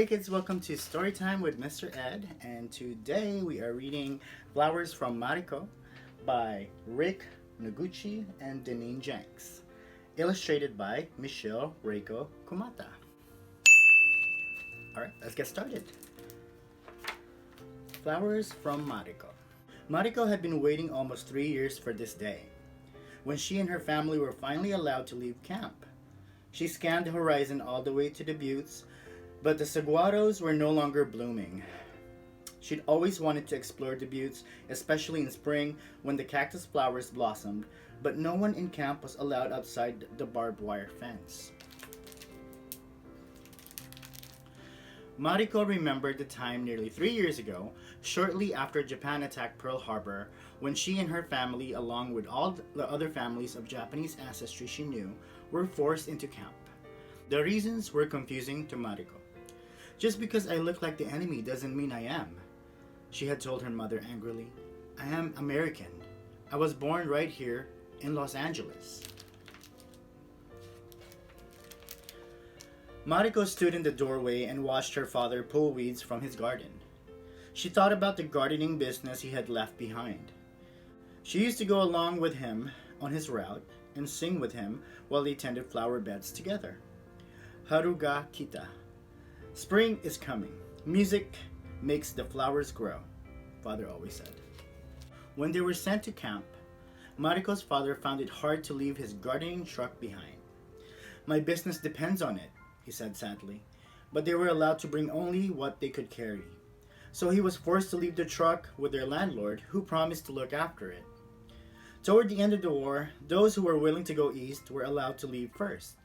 Okay, kids, welcome to Storytime with Mr. Ed, and today we are reading Flowers from Mariko by Rick Noguchi and Deneen Jenks, illustrated by Mariko Kumata. Alright, let's get started. Flowers from Mariko. Mariko had been waiting almost 3 years for this day, when she and her family were finally allowed to leave camp. She scanned the horizon all the way to the buttes, but the saguaros were no longer blooming. She'd always wanted to explore the buttes, especially in spring when the cactus flowers blossomed, but no one in camp was allowed outside the barbed wire fence. Mariko remembered the time nearly 3 years ago, shortly after Japan attacked Pearl Harbor, when she and her family, along with all the other families of Japanese ancestry she knew, were forced into camp. The reasons were confusing to Mariko. "Just because I look like the enemy doesn't mean I am," she had told her mother angrily. "I am American. I was born right here in Los Angeles." Mariko stood in the doorway and watched her father pull weeds from his garden. She thought about the gardening business he had left behind. She used to go along with him on his route and sing with him while they tended flower beds together. Haru ga kita. Spring is coming. Music makes the flowers grow, Father always said. When they were sent to camp, Mariko's father found it hard to leave his gardening truck behind. "My business depends on it," he said sadly, but they were allowed to bring only what they could carry. So he was forced to leave the truck with their landlord, who promised to look after it. Toward the end of the war, those who were willing to go east were allowed to leave first.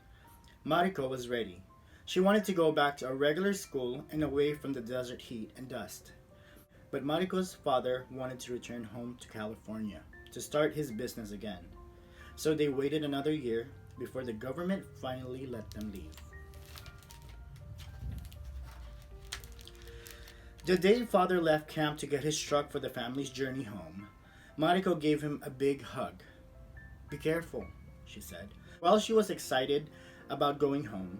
Mariko was ready. She wanted to go back to a regular school and away from the desert heat and dust. But Mariko's father wanted to return home to California to start his business again. So they waited another year before the government finally let them leave. The day father left camp to get his truck for the family's journey home, Mariko gave him a big hug. "Be careful," she said. While she was excited about going home,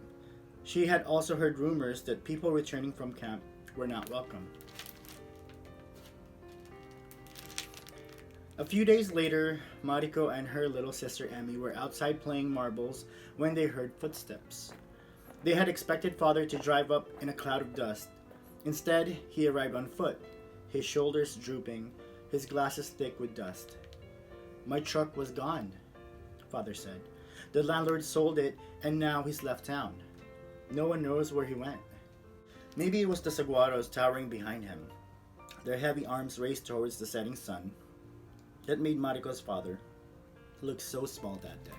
she had also heard rumors that people returning from camp were not welcome. A few days later, Mariko and her little sister Emmy were outside playing marbles when they heard footsteps. They had expected father to drive up in a cloud of dust. Instead, he arrived on foot, his shoulders drooping, his glasses thick with dust. "My truck was gone," father said. "The landlord sold it and now he's left town. No one knows where he went." Maybe it was the saguaros towering behind him, their heavy arms raised towards the setting sun, that made Mariko's father look so small that day.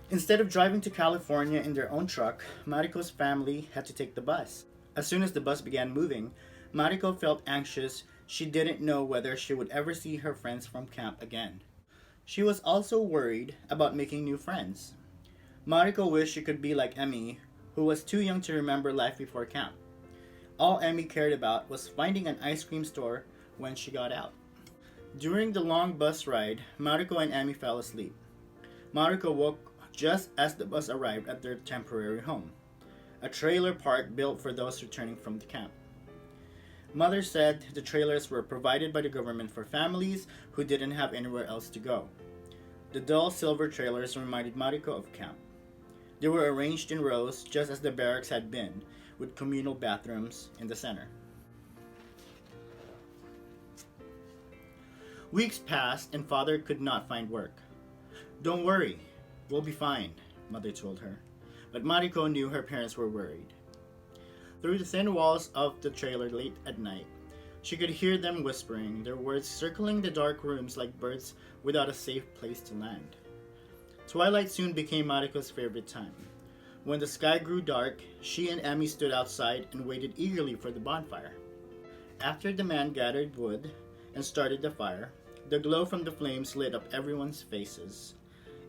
Instead of driving to California in their own truck, Mariko's family had to take the bus. As soon as the bus began moving, Mariko felt anxious. She didn't know whether she would ever see her friends from camp again. She was also worried about making new friends. Mariko wished she could be like Emmy, who was too young to remember life before camp. All Emmy cared about was finding an ice cream store when she got out. During the long bus ride, Mariko and Emmy fell asleep. Mariko woke just as the bus arrived at their temporary home, a trailer park built for those returning from the camp. Mother said the trailers were provided by the government for families who didn't have anywhere else to go. The dull silver trailers reminded Mariko of camp. They were arranged in rows just as the barracks had been, with communal bathrooms in the center. Weeks passed and father could not find work. "Don't worry, we'll be fine," mother told her. But Mariko knew her parents were worried. Through the thin walls of the trailer late at night, she could hear them whispering, their words circling the dark rooms like birds without a safe place to land. Twilight soon became Mariko's favorite time. When the sky grew dark, she and Emmy stood outside and waited eagerly for the bonfire. After the man gathered wood and started the fire, the glow from the flames lit up everyone's faces,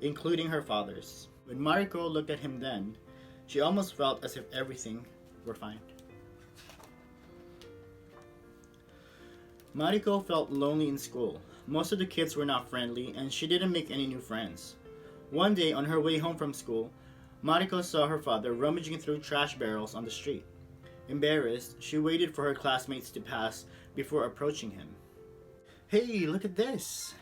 including her father's. When Mariko looked at him then, she almost felt as if everything were fine. Mariko felt lonely in school. Most of the kids were not friendly, and she didn't make any new friends. One day, on her way home from school, Mariko saw her father rummaging through trash barrels on the street. Embarrassed, she waited for her classmates to pass before approaching him. "Hey, look at this,"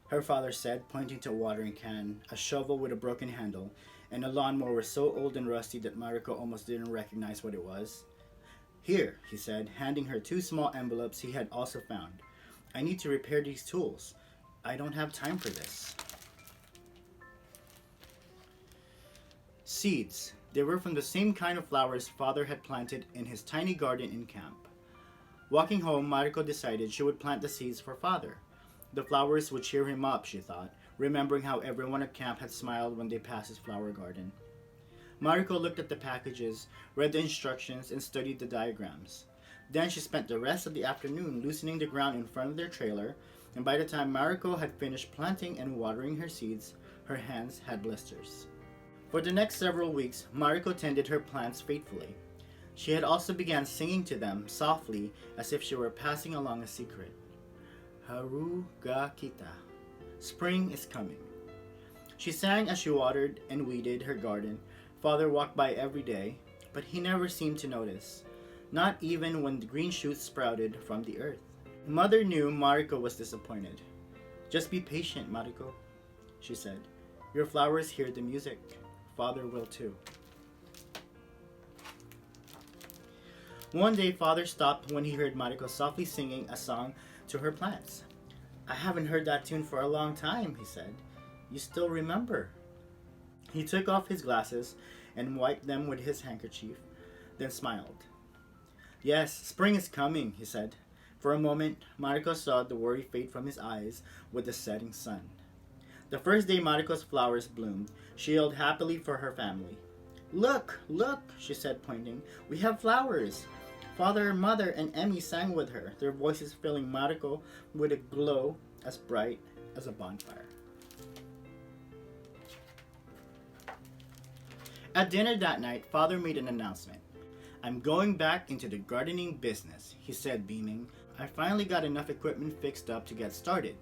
her father said, pointing to a watering can, a shovel with a broken handle, and a lawnmower so old and rusty that Mariko almost didn't recognize what it was. "Here," he said, handing her 2 small envelopes he had also found. "I need to repair these tools. I don't have time for this." Seeds. They were from the same kind of flowers father had planted in his tiny garden in camp. Walking home, Mariko decided she would plant the seeds for father. The flowers would cheer him up, she thought, remembering how everyone at camp had smiled when they passed his flower garden. Mariko looked at the packages, read the instructions, and studied the diagrams. Then she spent the rest of the afternoon loosening the ground in front of their trailer, and by the time Mariko had finished planting and watering her seeds, her hands had blisters. For the next several weeks, Mariko tended her plants faithfully. She had also begun singing to them softly as if she were passing along a secret. "Haru ga kita. Spring is coming." She sang as she watered and weeded her garden. Father walked by every day, but he never seemed to notice, not even when the green shoots sprouted from the earth. Mother knew Mariko was disappointed. "Just be patient, Mariko," she said. "Your flowers hear the music. Father will too." One day, Father stopped when he heard Mariko softly singing a song to her plants. "I haven't heard that tune for a long time," he said. "You still remember?" He took off his glasses and wiped them with his handkerchief, then smiled. "Yes, spring is coming," he said. For a moment, Mariko saw the worry fade from his eyes with the setting sun. The first day Mariko's flowers bloomed, she yelled happily for her family. "Look, look," she said, pointing. "We have flowers." Father, Mother, and Emmy sang with her, their voices filling Mariko with a glow as bright as a bonfire. At dinner that night, Father made an announcement. "I'm going back into the gardening business," he said, beaming. "I finally got enough equipment fixed up to get started,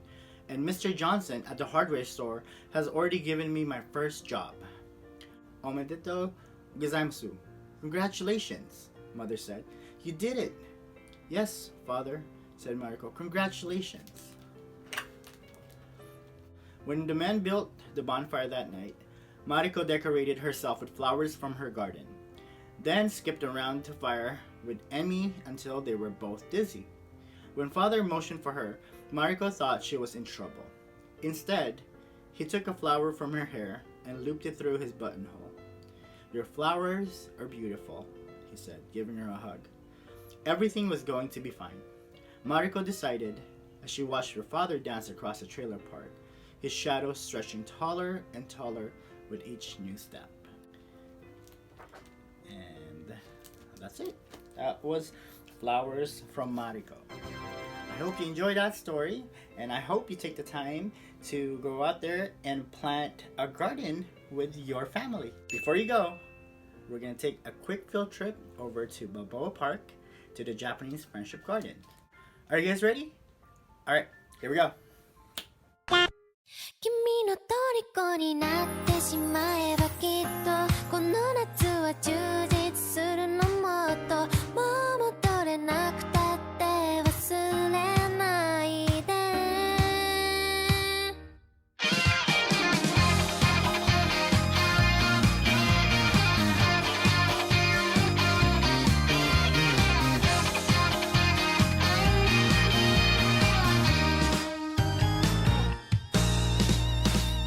and Mr. Johnson at the hardware store has already given me my first job." "Omedetou gozaimasu. Congratulations," Mother said. "You did it." "Yes, Father," said Mariko. "Congratulations." When the men built the bonfire that night, Mariko decorated herself with flowers from her garden, then skipped around to fire with Emmy until they were both dizzy. When Father motioned for her, Mariko thought she was in trouble. Instead, he took a flower from her hair and looped it through his buttonhole. "Your flowers are beautiful," he said, giving her a hug. Everything was going to be fine. Mariko decided as she watched her father dance across the trailer park, his shadow stretching taller and taller with each new step. And that's it. That was Flowers from Mariko. I hope you enjoyed that story, and I hope you take the time to go out there and plant a garden with your family. Before you go, we're going to take a quick field trip over to Balboa Park to the Japanese Friendship Garden. Are you guys ready? Alright, here we go. 君の虜になってしまえばきっとこの夏は充実するのもっともう戻れなくたって忘れないで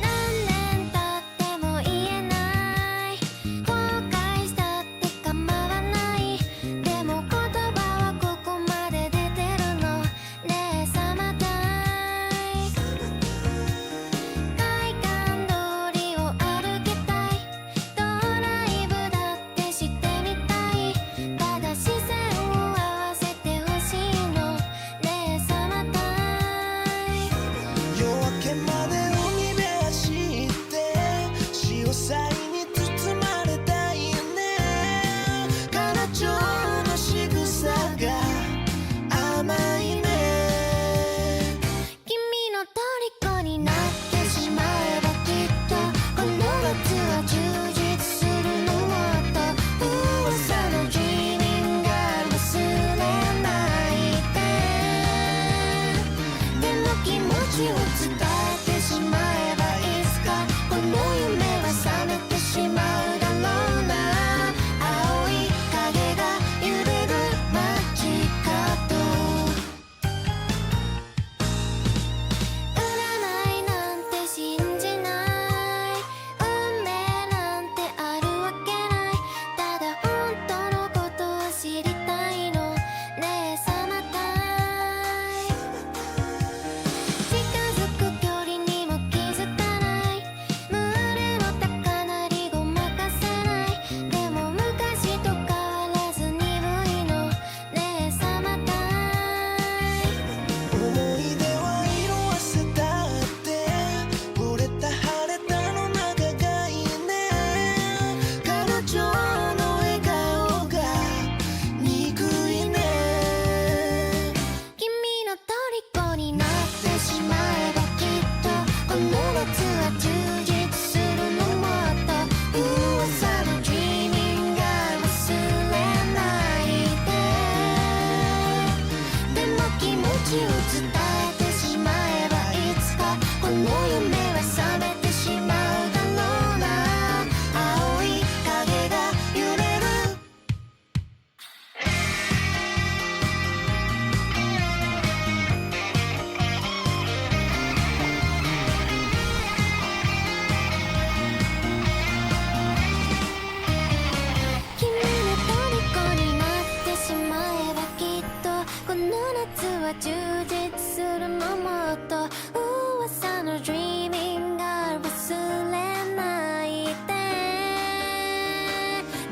何年経っても言えない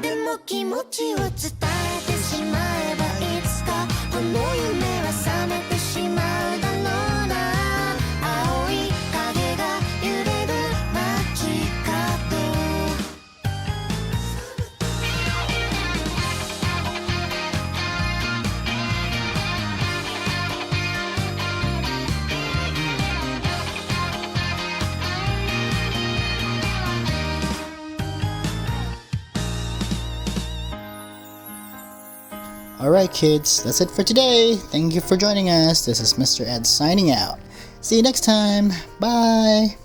でも気持ちを伝えてしまえばいつかこの夢は覚めてしまうだろうな青い影が揺れる街角Alright, kids, that's it for today. Thank you for joining us. This is Mr. Ed signing out. See you next time. Bye.